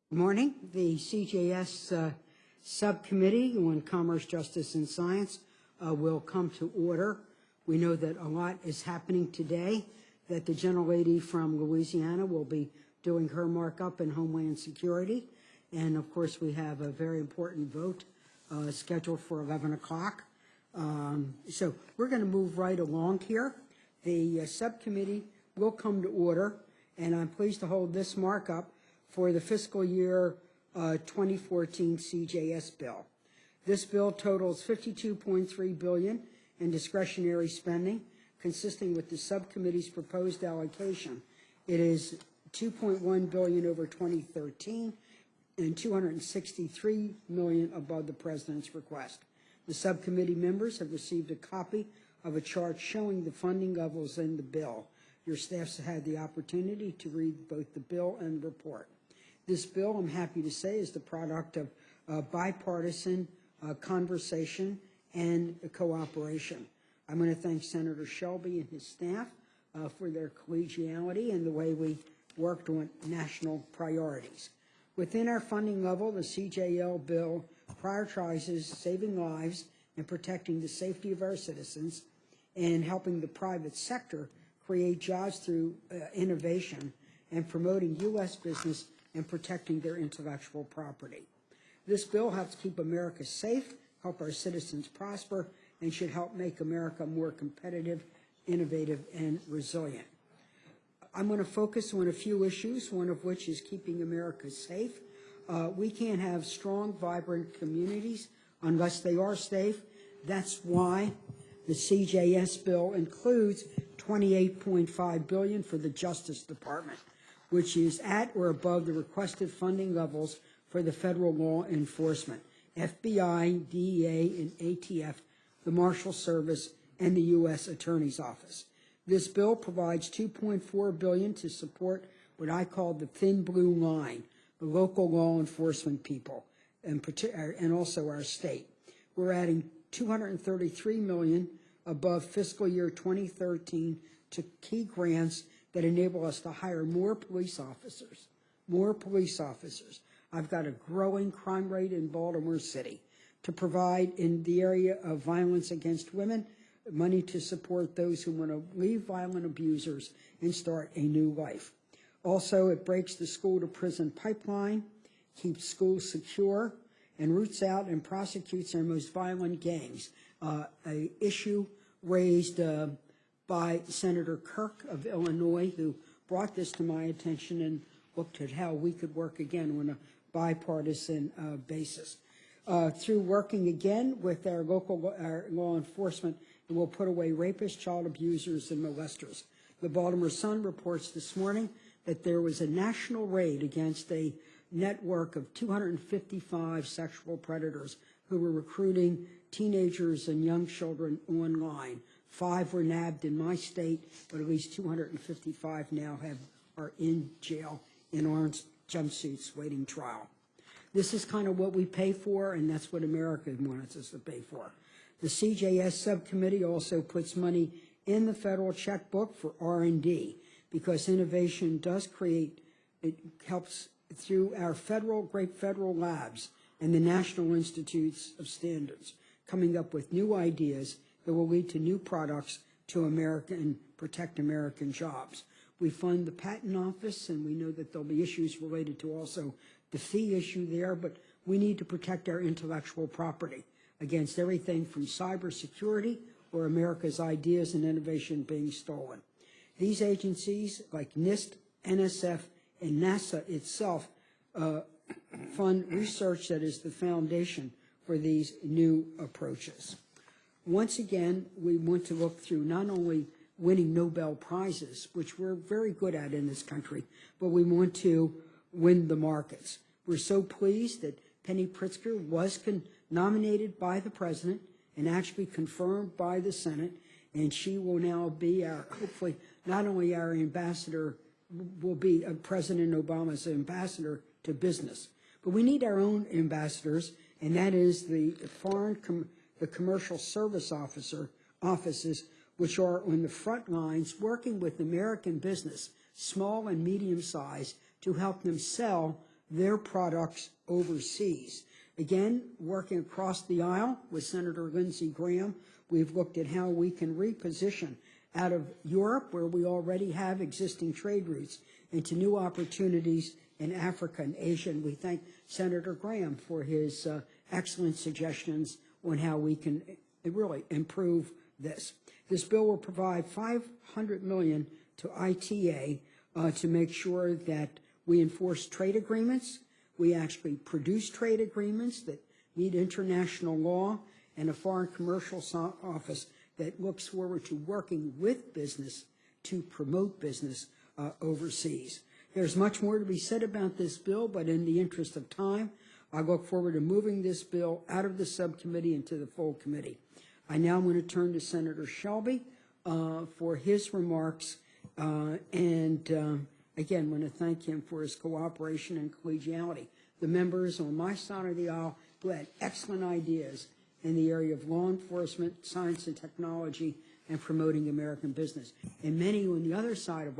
Good morning. The CJS Subcommittee on Commerce, Justice, and Science will come to order. We know that a lot is happening today, that the gentlelady from Louisiana will be doing her markup in Homeland Security. And, of course, we have a very important vote scheduled for 11 o'clock. So we're going to move right along here. The subcommittee will come to order, and I'm pleased to hold this markup for the fiscal year 2014 CJS bill. This bill totals $52.3 billion in discretionary spending, consisting with the subcommittee's proposed allocation. It is $2.1 billion over 2013 and $263 million above the president's request. The subcommittee members have received a copy of a chart showing the funding levels in the bill. Your staffs have had the opportunity to read both the bill and the report. This bill, I'm happy to say, is the product of bipartisan conversation and cooperation. I'm going to thank Senator Shelby and his staff for their collegiality and the way we worked on national priorities. Within our funding level, the CJL bill prioritizes saving lives and protecting the safety of our citizens and helping the private sector create jobs through innovation and promoting U.S. business and protecting their intellectual property. This bill helps keep America safe, help our citizens prosper, and should help make America more competitive, innovative, and resilient. I'm going to focus on a few issues, one of which is keeping America safe. We can't have strong, vibrant communities unless they are safe. That's why the CJS bill includes $28.5 billion for the Justice Department, which is at or above the requested funding levels for the federal law enforcement, FBI, DEA, and ATF, the Marshal Service, and the U.S. Attorney's Office. This bill provides $2.4 billion to support what I call the thin blue line, the local law enforcement people, and also our state. We're adding $233 million above fiscal year 2013 to key grants that enable us to hire more police officers. I've got a growing crime rate in Baltimore City to provide in the area of violence against women, money to support those who want to leave violent abusers and start a new life. Also, it breaks the school-to-prison pipeline, keeps schools secure, and roots out and prosecutes our most violent gangs, an issue raised by Senator Kirk of Illinois, who brought this to my attention and looked at how we could work again on a bipartisan basis. Through working again with our local law enforcement, we'll put away rapists, child abusers, and molesters. The Baltimore Sun reports this morning that there was a national raid against a network of 255 sexual predators who were recruiting teenagers and young children online. 5 were nabbed in my state, but at least 255 now are in jail in orange jumpsuits waiting trial. This is kind of what we pay for, and that's what America wants us to pay for. The CJS subcommittee also puts money in the federal checkbook for R&D because innovation does it helps through our great federal labs and the National Institutes of Standards, coming up with new ideas that will lead to new products to America and protect American jobs. We fund the patent office, and we know that there'll be issues related to also the fee issue there, but we need to protect our intellectual property against everything from cybersecurity or America's ideas and innovation being stolen. These agencies, like NIST, NSF, and NASA itself, fund research that is the foundation for these new approaches. Once again, we want to look through not only winning Nobel Prizes, which we're very good at in this country, but we want to win the markets. We're so pleased that Penny Pritzker was nominated by the president and actually confirmed by the Senate, and she will now be hopefully, not only our ambassador, will be President Obama's ambassador to business. But we need our own ambassadors, and that is the commercial service offices, which are on the front lines working with American business, small and medium size, to help them sell their products overseas. Again, working across the aisle with Senator Lindsey Graham, we've looked at how we can reposition out of Europe, where we already have existing trade routes, into new opportunities in Africa and Asia. And we thank Senator Graham for his excellent suggestions on how we can really improve this. This bill will provide $500 million to ITA to make sure that we enforce trade agreements, we actually produce trade agreements that meet international law, and a foreign commercial office that looks forward to working with business to promote business overseas. There's much more to be said about this bill, but in the interest of time, I look forward to moving this bill out of the subcommittee into the full committee. I now want to turn to Senator Shelby for his remarks, and again, want to thank him for his cooperation and collegiality. The members on my side of the aisle who had excellent ideas in the area of law enforcement, science and technology, and promoting American business. And many on the other side of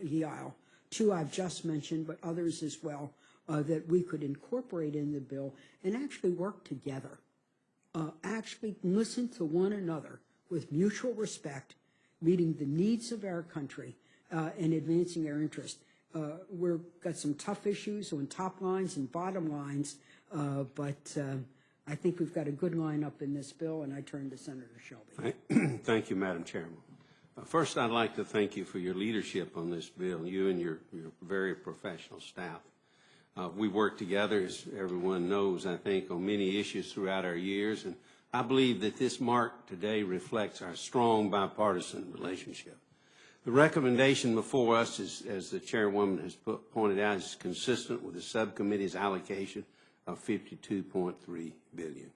the aisle, two I've just mentioned, but others as well, that we could incorporate in the bill and actually work together. Actually listen to one another with mutual respect, meeting the needs of our country and advancing our interest. We've got some tough issues on top lines and bottom lines, but I think we've got a good lineup in this bill, and I turn to Senator Shelby. Thank you, Madam Chairman. First, I'd like to thank you for your leadership on this bill, you and your very professional staff. We worked together, as everyone knows, I think, on many issues throughout our years, and I believe that this mark today reflects our strong bipartisan relationship. The recommendation before us, as the chairwoman has pointed out, is consistent with the subcommittee's allocation of $52.3 billion.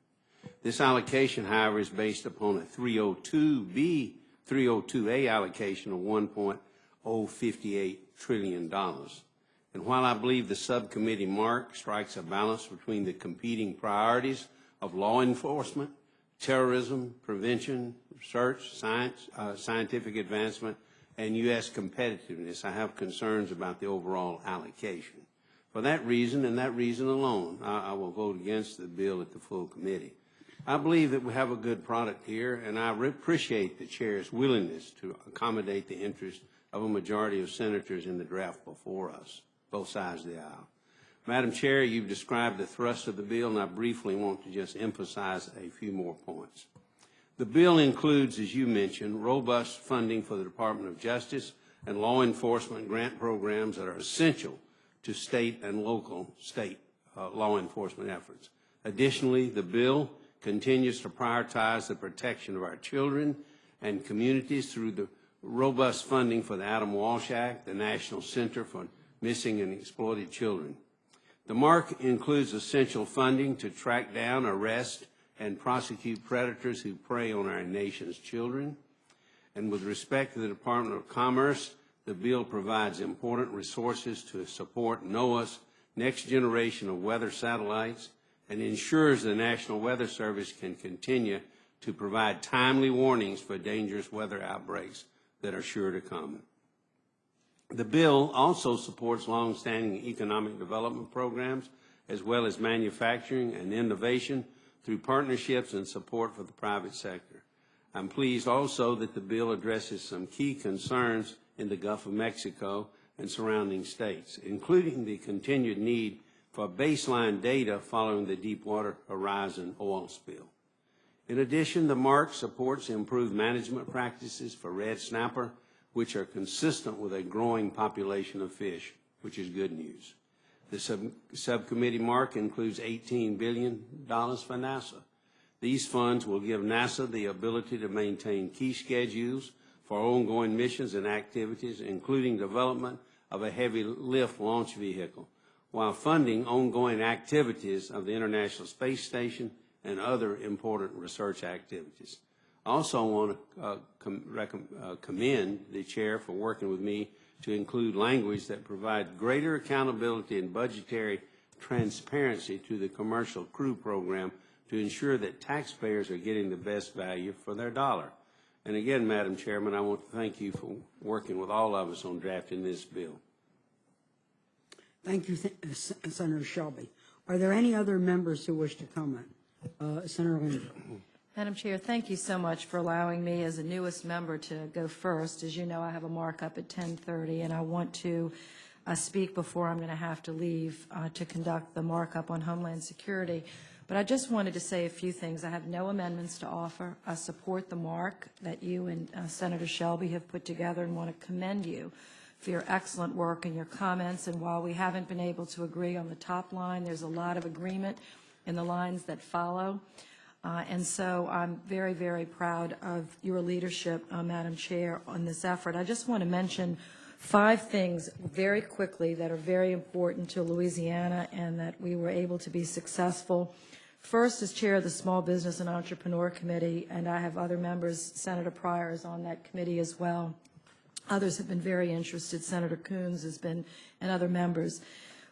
This allocation, however, is based upon a 302A allocation of $1.058 trillion. And while I believe the subcommittee mark strikes a balance between the competing priorities of law enforcement, terrorism, prevention, research, scientific advancement, and U.S. competitiveness, I have concerns about the overall allocation. For that reason, and that reason alone, I will vote against the bill at the full committee. I believe that we have a good product here, and I appreciate the chair's willingness to accommodate the interest of a majority of senators in the draft before us, both sides of the aisle. Madam Chair, you've described the thrust of the bill, and I briefly want to just emphasize a few more points. The bill includes, as you mentioned, robust funding for the Department of Justice and law enforcement grant programs that are essential to state and local law enforcement efforts. Additionally, the bill continues to prioritize the protection of our children and communities through the robust funding for the Adam Walsh Act, the National Center for Missing and Exploited Children. The mark includes essential funding to track down, arrest, and prosecute predators who prey on our nation's children. And with respect to the Department of Commerce, the bill provides important resources to support NOAA's next generation of weather satellites and ensures the National Weather Service can continue to provide timely warnings for dangerous weather outbreaks that are sure to come. The bill also supports long-standing economic development programs as well as manufacturing and innovation through partnerships and support for the private sector. I'm pleased also that the bill addresses some key concerns in the Gulf of Mexico and surrounding states, including the continued need for baseline data following the Deepwater Horizon oil spill. In addition, the mark supports improved management practices for red snapper, which are consistent with a growing population of fish, which is good news. The subcommittee mark includes $18 billion for NASA. These funds will give NASA the ability to maintain key schedules for ongoing missions and activities, including development of a heavy lift launch vehicle, while funding ongoing activities of the International Space Station and other important research activities. I also want to commend the chair for working with me to include language that provide greater accountability and budgetary transparency to the commercial crew program to ensure that taxpayers are getting the best value for their dollar. And again, Madam Chairman, I want to thank you for working with all of us on drafting this bill. Thank you, Senator Shelby. Are there any other members who wish to comment? Senator Linder. Madam Chair, thank you so much for allowing me as the newest member to go first. As you know, I have a markup at 10:30, and I want to speak before I'm going to have to leave to conduct the markup on Homeland Security. But I just wanted to say a few things. I have no amendments to offer. I support the mark that you and Senator Shelby have put together and want to commend you for your excellent work and your comments. And while we haven't been able to agree on the top line, there's a lot of agreement in the lines that follow. And so I'm very, very proud of your leadership, Madam Chair, on this effort. I just want to mention 5 things very quickly that are very important to Louisiana and that we were able to be successful. First, as Chair of the Small Business and Entrepreneur Committee, and I have other members, Senator Pryor is on that committee as well. Others have been very interested. Senator Coons has been, and other members.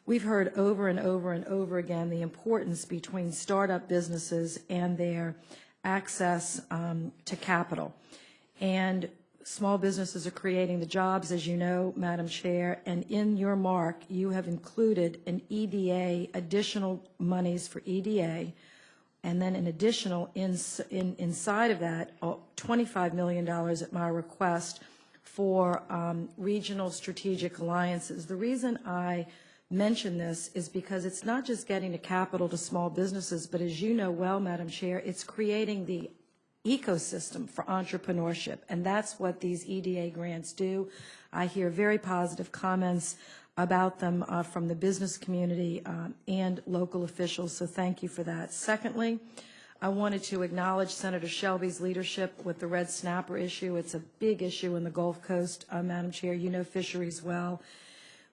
We've heard over and over and over again the importance between startup businesses and their access to capital. And small businesses are creating the jobs, as you know, Madam Chair, and in your mark, you have included an EDA, additional monies for EDA, and then an additional inside of that, $25 million at my request for regional strategic alliances. The reason I mention this is because it's not just getting the capital to small businesses, but as you know well, Madam Chair, it's creating the ecosystem for entrepreneurship, and that's what these EDA grants do. I hear very positive comments about them from the business community and local officials, so thank you for that. Secondly, I wanted to acknowledge Senator Shelby's leadership with the red snapper issue. It's a big issue in the Gulf Coast, Madam Chair. You know fisheries well.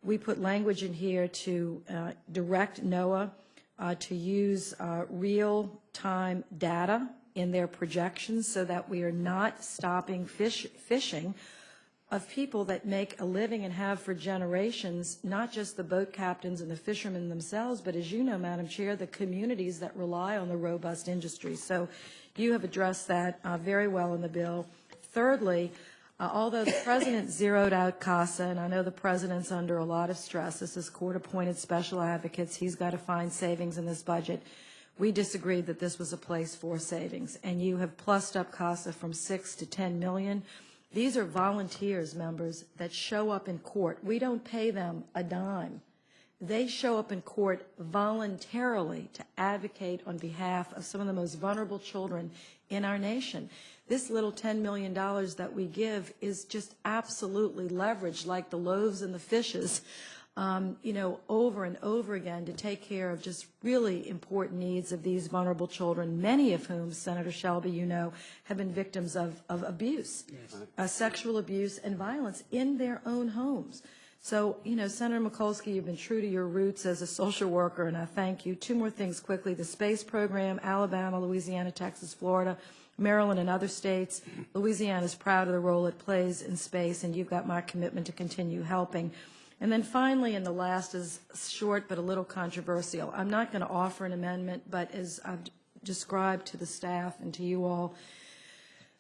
We put language in here to direct NOAA to use real-time data in their projections so that we are not stopping fishing of people that make a living and have for generations, not just the boat captains and the fishermen themselves, but as you know, Madam Chair, the communities that rely on the robust industry. So you have addressed that very well in the bill. Thirdly, although the President zeroed out CASA, and I know the President's under a lot of stress, this is court-appointed special advocates, he's got to find savings in this budget. We disagreed that this was a place for savings, and you have plussed up CASA from 6 to 10 million. These are volunteers, members, that show up in court. We don't pay them a dime. They show up in court voluntarily to advocate on behalf of some of the most vulnerable children in our nation. This little $10 million that we give is just absolutely leveraged like the loaves and the fishes, over and over again to take care of just really important needs of these vulnerable children, many of whom, Senator Shelby, you know, have been victims of abuse, sexual abuse and violence in their own homes. So, Senator Mikulski, you've been true to your roots as a social worker, and I thank you. 2 more things quickly. The space program, Alabama, Louisiana, Texas, Florida, Maryland, and other states. Louisiana is proud of the role it plays in space, and you've got my commitment to continue helping. And then finally, and the last is short but a little controversial. I'm not going to offer an amendment, but as I've described to the staff and to you all,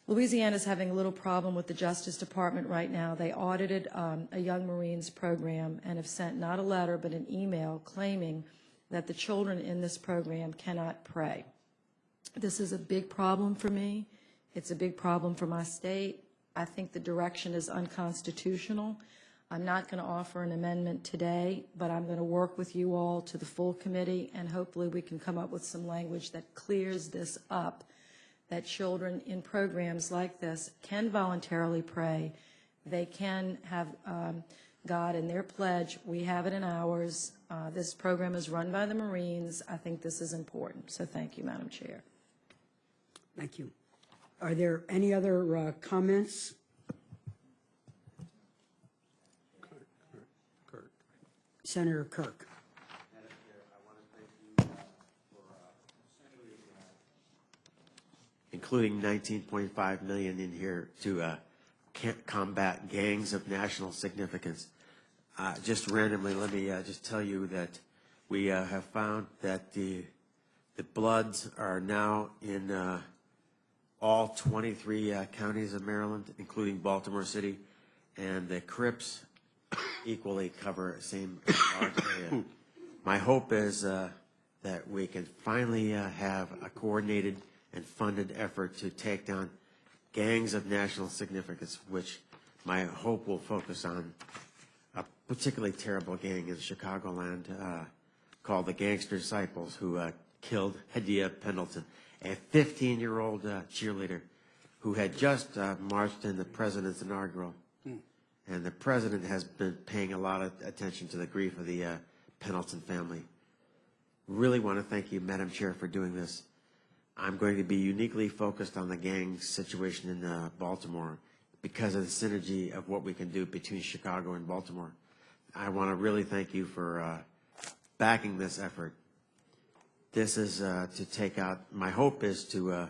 Louisiana is having a little problem with the Justice Department right now. They audited a Young Marines program and have sent not a letter but an email claiming that the children in this program cannot pray. This is a big problem for me. It's a big problem for my state. I think the direction is unconstitutional. I'm not going to offer an amendment today, but I'm going to work with you all to the full committee, and hopefully we can come up with some language that clears this up, that children in programs like this can voluntarily pray. They can have God in their pledge. We have it in ours. This program is run by the Marines. I think this is important. So thank you, Madam Chair. Thank you. Are there any other comments? Senator Kirk. Madam Chair, I want to thank you for including $19.5 million in here to combat gangs of national significance. Just randomly, let me just tell you that we have found that the Bloods are now in all 23 counties of Maryland, including Baltimore City, and the Crips equally cover same large area. My hope is that we can finally have a coordinated and funded effort to take down gangs of national significance, which my hope will focus on a particularly terrible gang in Chicagoland called the Gangster Disciples, who killed Hadia Pendleton, a 15-year-old cheerleader who had just marched in the president's inaugural. And the president has been paying a lot of attention to the grief of the Pendleton family. Really want to thank you, Madam Chair, for doing this. I'm going to be uniquely focused on the gang situation in Baltimore because of the synergy of what we can do between Chicago and Baltimore. I want to really thank you for backing this effort. This is to take out, my hope is to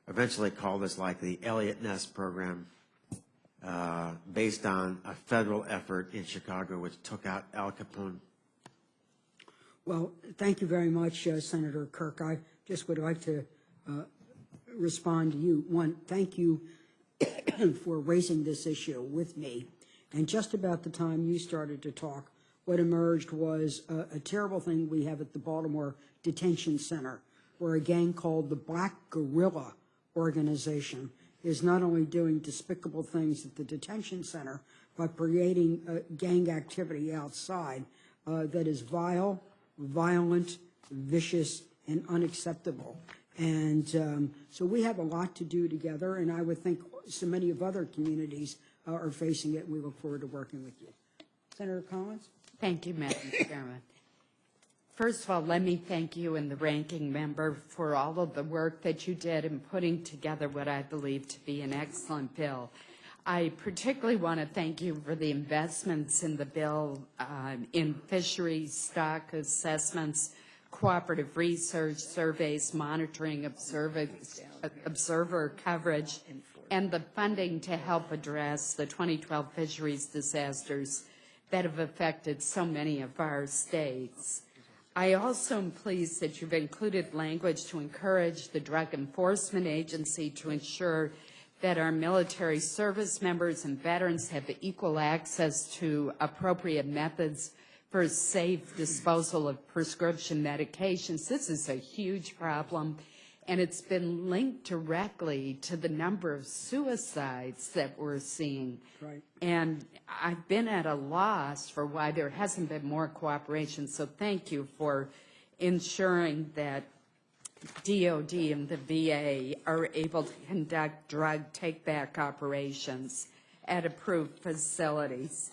eventually call this like the Elliott Ness program, based on a federal effort in Chicago which took out Al Capone. Well, thank you very much, Senator Kirk. I just would like to respond to you. One, thank you for raising this issue with me. And just about the time you started to talk, what emerged was a terrible thing we have at the Baltimore Detention Center, where a gang called the Black Guerrilla Organization is not only doing despicable things at the detention center, but creating gang activity outside that is vile, violent, vicious, and unacceptable. And so we have a lot to do together, and I would think so many of other communities are facing it. We look forward to working with you. Senator Collins? Thank you, Madam Chairman. First of all, let me thank you and the ranking member for all of the work that you did in putting together what I believe to be an excellent bill. I particularly want to thank you for the investments in the bill in fisheries, stock assessments, cooperative research, surveys, monitoring, observer coverage, and the funding to help address the 2012 fisheries disasters that have affected so many of our states. I also am pleased that you've included language to encourage the Drug Enforcement Agency to ensure that our military service members and veterans have equal access to appropriate methods for safe disposal of prescription medications. This is a huge problem, and it's been linked directly to the number of suicides that we're seeing. Right. And I've been at a loss for why there hasn't been more cooperation, so thank you for ensuring that DOD and the VA are able to conduct drug take-back operations at approved facilities.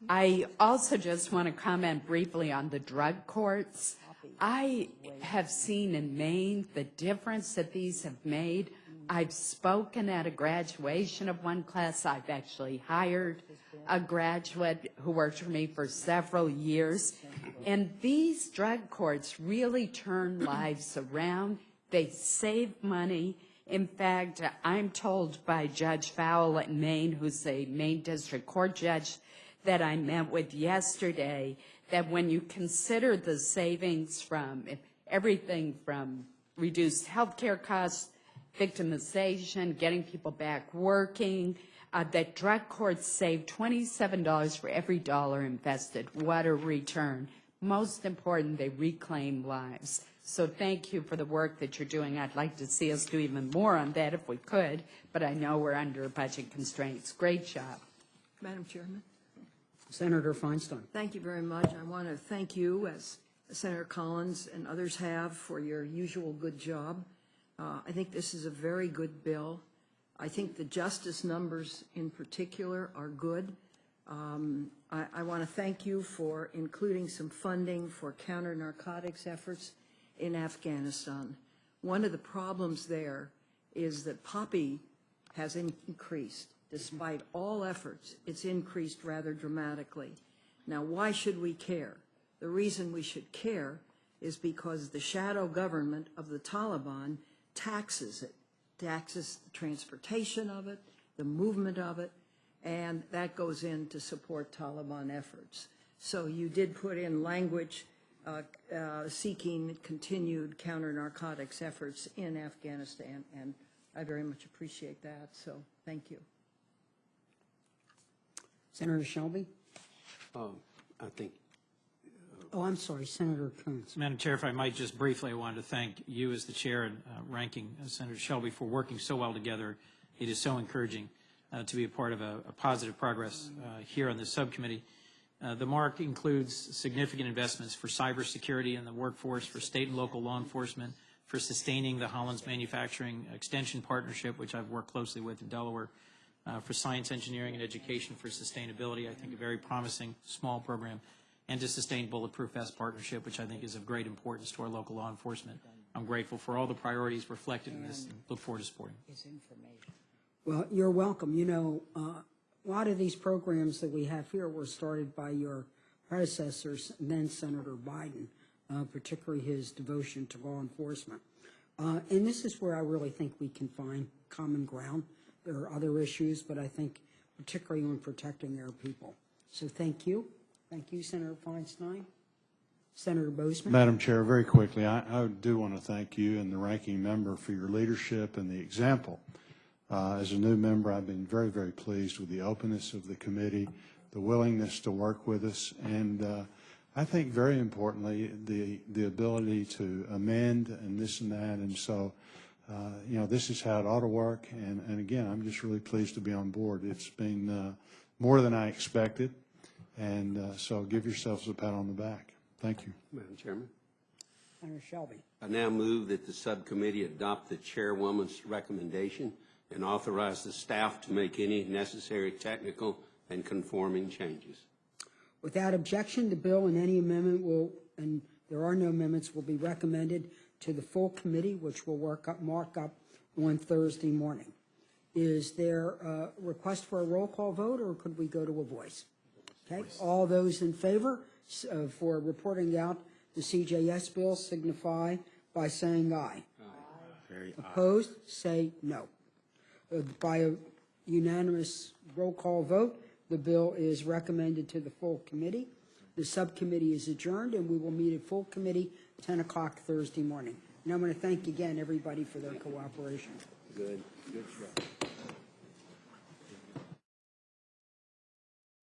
I also just want to comment briefly on the drug courts. I have seen in Maine the difference that these have made. I've spoken at a graduation of one class. I've actually hired a graduate who worked for me for several years. And these drug courts really turn lives around. They save money. In fact, I'm told by Judge Fowle in Maine, who's a Maine District Court judge that I met with yesterday, that when you consider the savings from everything from reduced health care costs, victimization, getting people back working, that drug courts save $27 for every dollar invested. What a return. Most important, they reclaim lives. So thank you for the work that you're doing. I'd like to see us do even more on that if we could, but I know we're under budget constraints. Great job. Madam Chairman. Senator Feinstein. Thank you very much. I want to thank you, as Senator Collins and others have, for your usual good job. I think this is a very good bill. I think the justice numbers in particular are good. I want to thank you for including some funding for counter-narcotics efforts in Afghanistan. One of the problems there is that poppy has increased. Despite all efforts, it's increased rather dramatically. Now, why should we care? The reason we should care is because the shadow government of the Taliban taxes it, taxes the transportation of it, the movement of it, and that goes in to support Taliban efforts. So you did put in language seeking continued counter-narcotics efforts in Afghanistan, and I very much appreciate that, so thank you. Senator Shelby? I think, Oh, I'm sorry, Senator Coons. Madam Chair, if I might just briefly, I wanted to thank you as the chair and ranking Senator Shelby for working so well together. It is so encouraging to be a part of a positive progress here on this subcommittee. The mark includes significant investments for cybersecurity in the workforce, for state and local law enforcement, for sustaining the Hollins Manufacturing Extension Partnership, which I've worked closely with in Delaware, for science, engineering, and education for sustainability. I think a very promising small program, and to sustain Bulletproof Vest Partnership, which I think is of great importance to our local law enforcement. I'm grateful for all the priorities reflected in this and look forward to supporting. Well, you're welcome. You know, a lot of these programs that we have here were started by your predecessors, then Senator Biden, particularly his devotion to law enforcement. And this is where I really think we can find common ground. There are other issues, but I think particularly on protecting our people. So thank you. Thank you, Senator Feinstein. Senator Bozeman. Madam Chair, very quickly, I do want to thank you and the ranking member for your leadership and the example. As a new member, I've been very, very pleased with the openness of the committee, the willingness to work with us, and I think very importantly, the ability to amend and this and that. And so, you know, this is how it ought to work. And again, I'm just really pleased to be on board. It's been more than I expected. And so give yourselves a pat on the back. Thank you. Madam Chairman. Senator Shelby. I now move that the subcommittee adopt the chairwoman's recommendation and authorize the staff to make any necessary technical and conforming changes. Without objection, the bill and any amendment will, and there are no amendments, will be recommended to the full committee, which will mark up on Thursday morning. Is there a request for a roll call vote, or could we go to a voice? Okay, all those in favor for reporting out the CJS bill signify by saying aye. Opposed, say no. By a unanimous roll call vote, the bill is recommended to the full committee. The subcommittee is adjourned, and we will meet at full committee 10 o'clock Thursday morning. And I'm going to thank again everybody for their cooperation. Good job.